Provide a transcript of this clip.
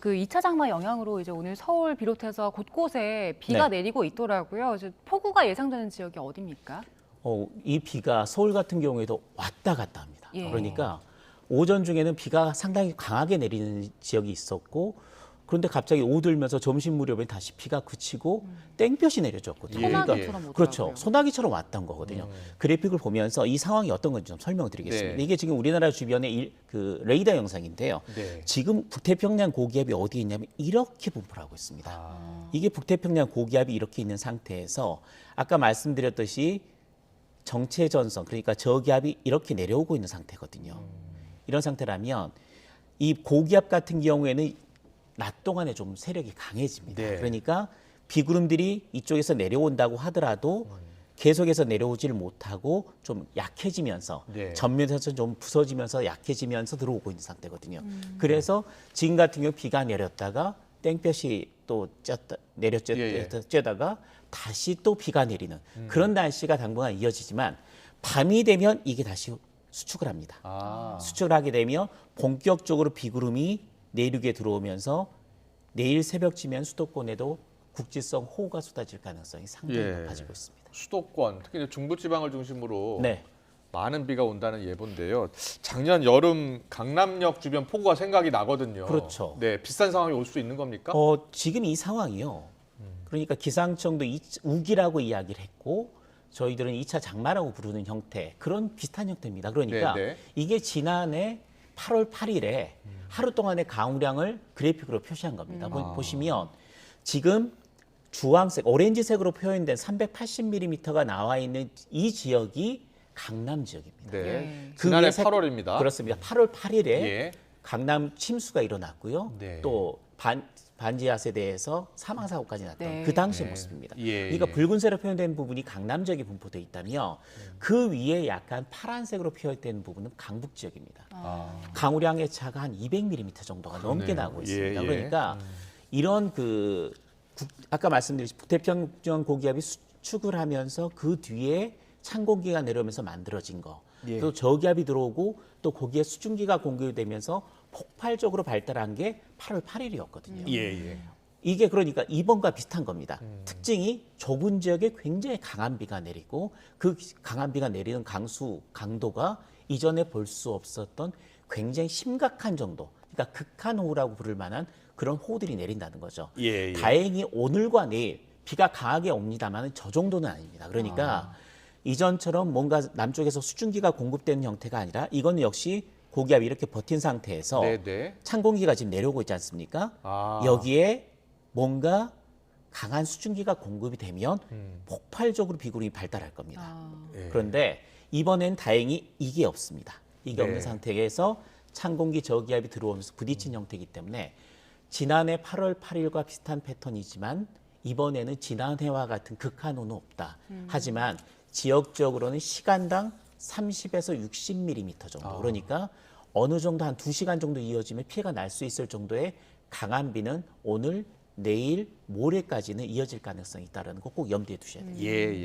그 2차 장마 영향으로 이제 오늘 서울 비롯해서 곳곳에 비가 네. 내리고 있더라고요. 이제 폭우가 예상되는 지역이 어디입니까? 이 비가 서울 같은 경우에도 왔다 갔다 합니다. 예. 그러니까 오전 중에는 비가 상당히 강하게 내리는 지역이 있었고 그런데 갑자기 오들면서 점심 무렵에 다시 비가 그치고 땡볕이 내려졌거든요. 소나기처럼 오더라고요. 그렇죠. 소나기처럼 왔던 거거든요. 그래픽을 보면서 이 상황이 어떤 건지 좀 설명드리겠습니다. 네. 이게 지금 우리나라 주변의 그 레이더 영상인데요. 네. 지금 북태평양 고기압이 어디에 있냐면 이렇게 분포를 하고 있습니다. 이게 북태평양 고기압이 이렇게 있는 상태에서 아까 말씀드렸듯이 정체 전선, 그러니까 저기압이 이렇게 내려오고 있는 상태거든요. 이런 상태라면 이 고기압 같은 경우에는 낮 동안에 좀 세력이 강해집니다. 네. 그러니까 비구름들이 이쪽에서 내려온다고 하더라도 계속해서 내려오지를 못하고 좀 약해지면서 네. 전면에서 좀 부서지면서 약해지면서 들어오고 있는 상태거든요. 그래서 지금 같은 경우 비가 내렸다가 땡볕이 또 쬐다가 다시 또 비가 내리는 그런 날씨가 당분간 이어지지만 밤이 되면 이게 다시 수축을 합니다. 수축을 하게 되면 본격적으로 비구름이 내륙에 들어오면서 내일 새벽쯤면 수도권에도 국지성 호우가 쏟아질 가능성이 상당히 높아지고 있습니다. 수도권, 특히 이제 중부지방을 중심으로 네. 많은 비가 온다는 예보인데요. 작년 여름 강남역 주변 폭우가 생각이 나거든요. 그렇죠. 네, 비슷한 상황이 올 수 있는 겁니까? 지금 이 상황이요. 그러니까 기상청도 우기라고 이야기를 했고 저희들은 2차 장마라고 부르는 형태, 그런 비슷한 형태입니다. 그러니까 네. 이게 지난해 8월 8일에 하루 동안의 강우량을 그래픽으로 표시한 겁니다. 보시면 지금 주황색, 오렌지색으로 표현된 380mm가 나와 있는 이 지역이 강남 지역입니다. 네. 그 지난해 위에 8월입니다. 그렇습니다. 8월 8일에 예. 강남 침수가 일어났고요. 네. 또 반지하 세대에서 사망 사고까지 났던 네. 그 당시 네. 모습입니다. 예, 그러니까 예. 붉은색으로 표현된 부분이 강남 지역에 분포되어 있다면 그 위에 약간 파란색으로 표현된 부분은 강북 지역입니다. 강우량의 차가 한 200mm 정도가 넘게 그러네요. 나고 있습니다. 예, 예. 그러니까 이런 아까 말씀드린 북태평양 고기압이 수축을 하면서 그 뒤에 찬 공기가 내려오면서 만들어진 거. 예. 또 저기압이 들어오고 또 거기에 수증기가 공급되면서 폭발적으로 발달한 게 8월 8일이었거든요. 예. 이게 그러니까 이번과 비슷한 겁니다. 특징이 좁은 지역에 굉장히 강한 비가 내리고 그 강한 비가 내리는 강도가 이전에 볼 수 없었던 굉장히 심각한 정도, 그러니까 극한호우라고 부를 만한 그런 호우들이 내린다는 거죠. 예. 다행히 오늘과 내일 비가 강하게 옵니다만 저 정도는 아닙니다. 그러니까 이전처럼 뭔가 남쪽에서 수증기가 공급되는 형태가 아니라 이건 역시 고기압이 이렇게 버틴 상태에서 네. 찬 공기가 지금 내려오고 있지 않습니까? 아. 여기에 뭔가 강한 수증기가 공급이 되면 폭발적으로 비구름이 발달할 겁니다. 예. 그런데 이번엔 다행히 이게 없습니다. 이게 네. 없는 상태에서 찬 공기 저기압이 들어오면서 부딪힌 형태이기 때문에 지난해 8월 8일과 비슷한 패턴이지만 이번에는 지난해와 같은 극한호는 없다. 하지만 지역적으로는 시간당 30에서 60mm 정도. 그러니까 어느 정도 한 2시간 정도 이어지면 피해가 날 수 있을 정도의 강한 비는 오늘, 내일, 모레까지는 이어질 가능성이 있다는 거 꼭 염두에 두셔야 됩니다. 예.